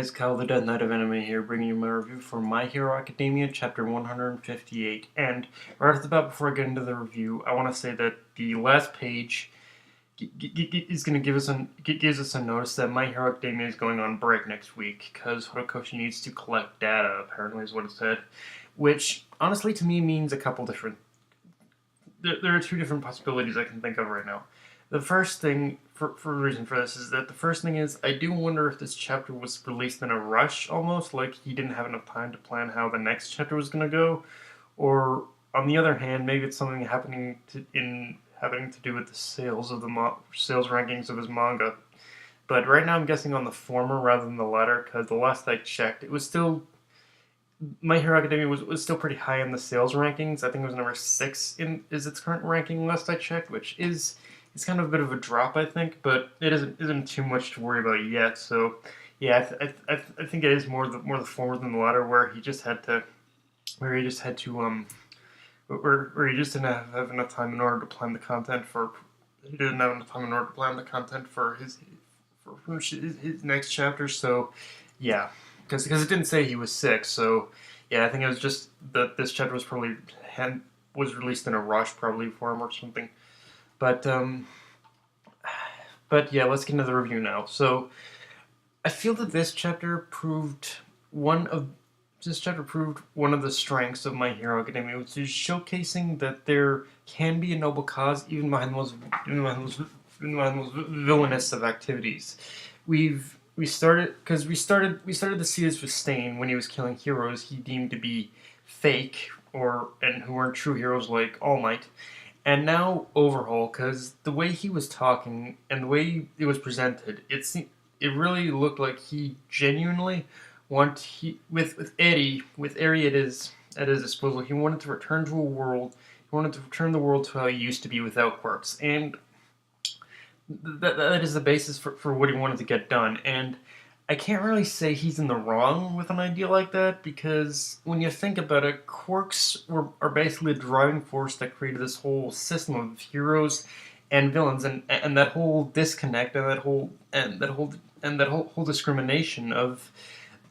guys, Kyle the Death Knight of Anime here, bringing you my review for My Hero Academia, chapter 158. And right off the bat, before I get into the review, I want to say that the last page is going to gives us a notice that My Hero Academia is going on break next week because Horikoshi needs to collect data, apparently is what it said, which honestly to me means a couple different. There are two different possibilities I can think of right now. The first thing, for a reason for this, is that the first thing is I do wonder if this chapter was released in a rush, almost like he didn't have enough time to plan how the next chapter was going to go, or on the other hand, maybe it's something having to do with the sales of the sales rankings of his manga. But right now, I'm guessing on the former rather than the latter, because the last I checked, it was still My Hero Academia was still pretty high in the sales rankings. I think it was number 6 in its current ranking last I checked, which is it's kind of a bit of a drop, I think, but it isn't too much to worry about yet. So, yeah, I think it is more the former than the latter, where he just had to where he just had to where he just didn't have enough time in order to plan the content for he didn't have enough time in order to plan the content for his next chapter. So, yeah, because it didn't say he was sick. So, yeah, I think it was just that this chapter was probably was released in a rush, probably for him or something. But yeah, let's get into the review now. So I feel that this chapter proved one of the strengths of My Hero Academia, which is showcasing that there can be a noble cause even behind the most villainous of activities. We started to see this with Stain when he was killing heroes he deemed to be fake and who weren't true heroes like All Might. And now Overhaul, because the way he was talking and the way it was presented, it really looked like he genuinely with Eri at his disposal, he wanted to return to a world. He wanted to return the world to how it used to be without quirks, and that is the basis for what he wanted to get done. And I can't really say he's in the wrong with an idea like that, because when you think about it, quirks are basically the driving force that created this whole system of heroes and villains, and that whole disconnect and that whole discrimination of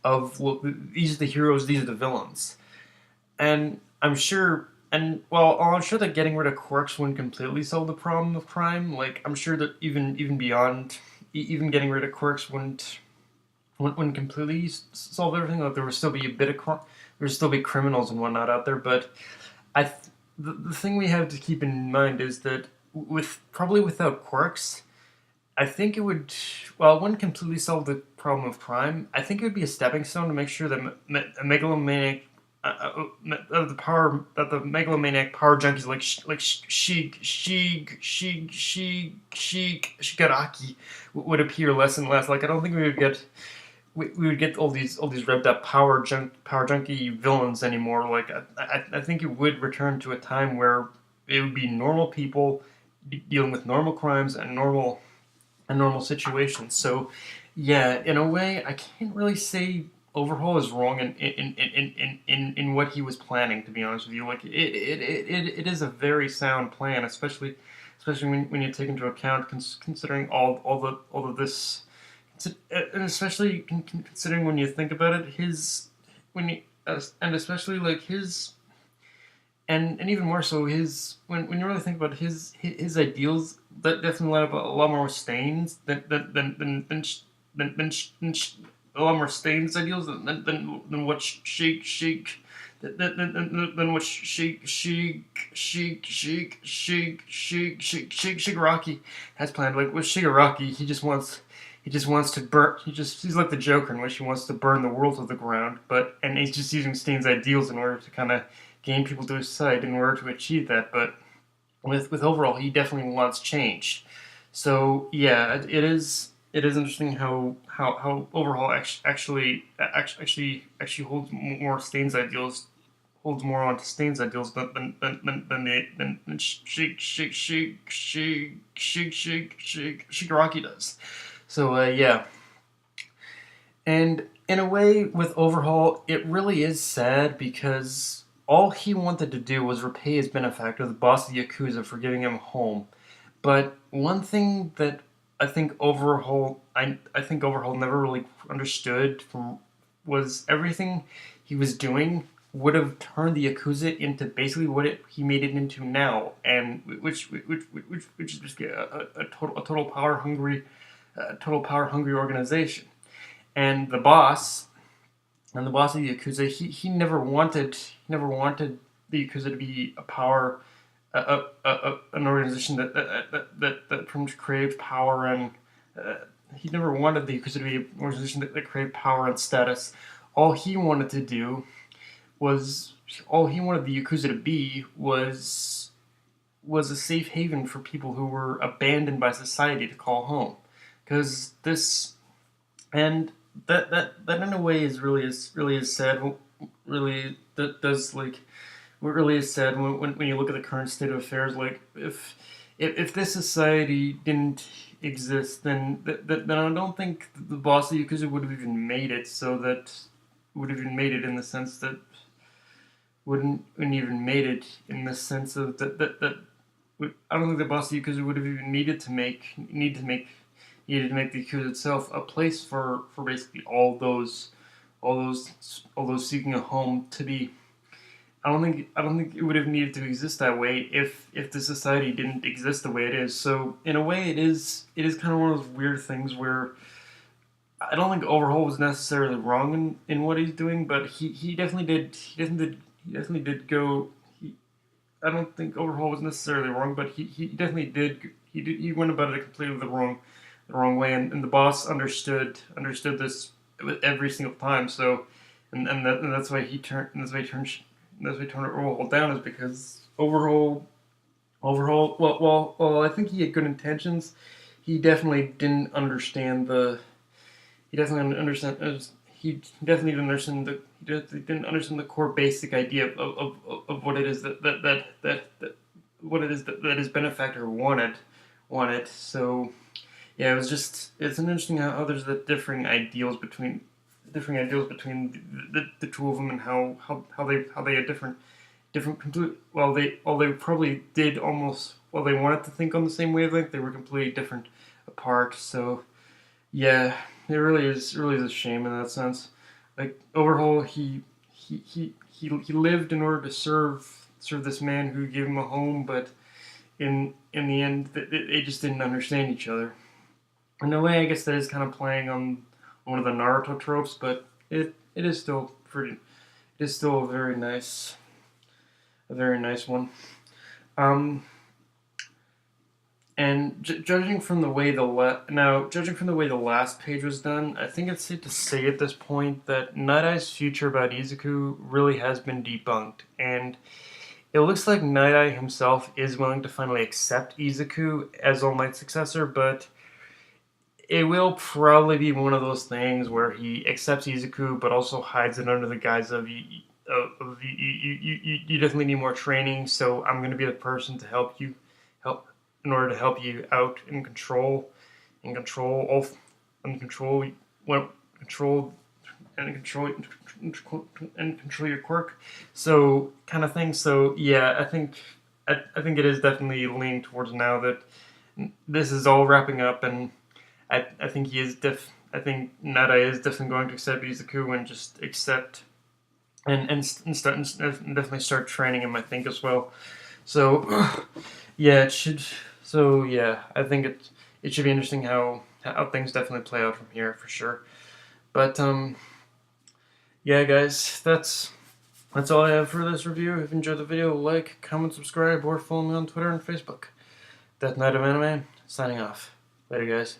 well, these are the heroes, these are the villains. And I'm sure that getting rid of quirks wouldn't completely solve the problem of crime. Like, I'm sure that even beyond even getting rid of quirks wouldn't completely solve everything. Like, there would still be there would still be criminals and whatnot out there. But the thing we have to keep in mind is that without quirks, I think it would, well, it wouldn't completely solve the problem of crime. I think it would be a stepping stone to make sure that a megalomaniac the megalomaniac power junkies like Shigaraki would appear less and less. Like, I don't think we would get all these revved up power junkie villains anymore. Like, I think it would return to a time where it would be normal people dealing with normal crimes and normal situations. So, yeah, in a way, I can't really say Overhaul is wrong in what he was planning. To be honest with you, like, it is a very sound plan, especially when you take into account considering all of this, and especially considering when you think about it, and especially like his. And even more so, when you really think about his ideals, that definitely have a lot more stains a lot more stains ideals than what Shigaraki has planned. Like, with Shigaraki, he just wants to burn. He's like the Joker in which he wants to burn the world to the ground. And he's just using Stain's ideals in order to kind of gain people to his side in order to achieve that. But with Overhaul, he definitely wants change. So yeah, it is interesting how Overhaul actually holds more Stain's ideals, holds more on to Stain's ideals than Shigaraki does. So yeah, and in a way, with Overhaul, it really is sad because all he wanted to do was repay his benefactor, the boss of the Yakuza, for giving him a home. But one thing that I think Overhaul never really understood was everything he was doing would have turned the Yakuza into basically he made it into now, and which is just a total total power hungry organization. And the boss of the Yakuza, he never wanted the Yakuza to be an organization that craved power, and he never wanted the Yakuza to be an organization that craved power and status. All he wanted to do was all he wanted the Yakuza to be was a safe haven for people who were abandoned by society to call home. Because this and that in a way is really is sad. Really, that does like what really is sad when you look at the current state of affairs. Like if this society didn't exist, then I don't think the boss of Yakuza would have even made it. So that would have even made it in the sense that wouldn't even made it in the sense of that I don't think the boss of Yakuza would have even needed to make the Yakuza itself a place for basically all those seeking a home to be. I don't think it would have needed to exist that way if the society didn't exist the way it is. So in a way, it is kind of one of those weird things where I don't think Overhaul was necessarily wrong in what he's doing, but he definitely did go. I don't think Overhaul was necessarily wrong, but he definitely did. He went about it completely the wrong way, and the boss understood this every single time. So, and that's why he turned Overhaul down, is because Overhaul. Well, I think he had good intentions. He definitely didn't understand the. He definitely understand. He definitely didn't understand the core basic idea of what it is that what it is that his benefactor wanted. So yeah, it's an interesting how there's the differing ideals between the two of them, and how they had different they probably did almost, well, they wanted to think on the same wavelength, they were completely different apart. So yeah, it really is a shame in that sense. Like Overhaul, he lived in order to serve this man who gave him a home, but in the end, they just didn't understand each other. In a way, I guess that is kind of playing on one of the Naruto tropes, but it is still a very nice one. And judging from the way the last page was done, I think it's safe to say at this point that Night Eye's future about Izuku really has been debunked, and it looks like Night Eye himself is willing to finally accept Izuku as All Might's successor, but it will probably be one of those things where he accepts Izuku, but also hides it under the guise of you definitely need more training, so I'm going to be the person to help in order to help you out and control your quirk, so kind of thing. So yeah, I think it is definitely leaning towards now that this is all wrapping up, and I think I think Nada is definitely going to accept Izuku and just accept and definitely start training him, I think, as well. So yeah, it should. So yeah, I think it should be interesting how things definitely play out from here for sure. But yeah, guys, that's all I have for this review. If you enjoyed the video, like, comment, subscribe, or follow me on Twitter and Facebook. Death Knight of Anime, signing off. Later, guys.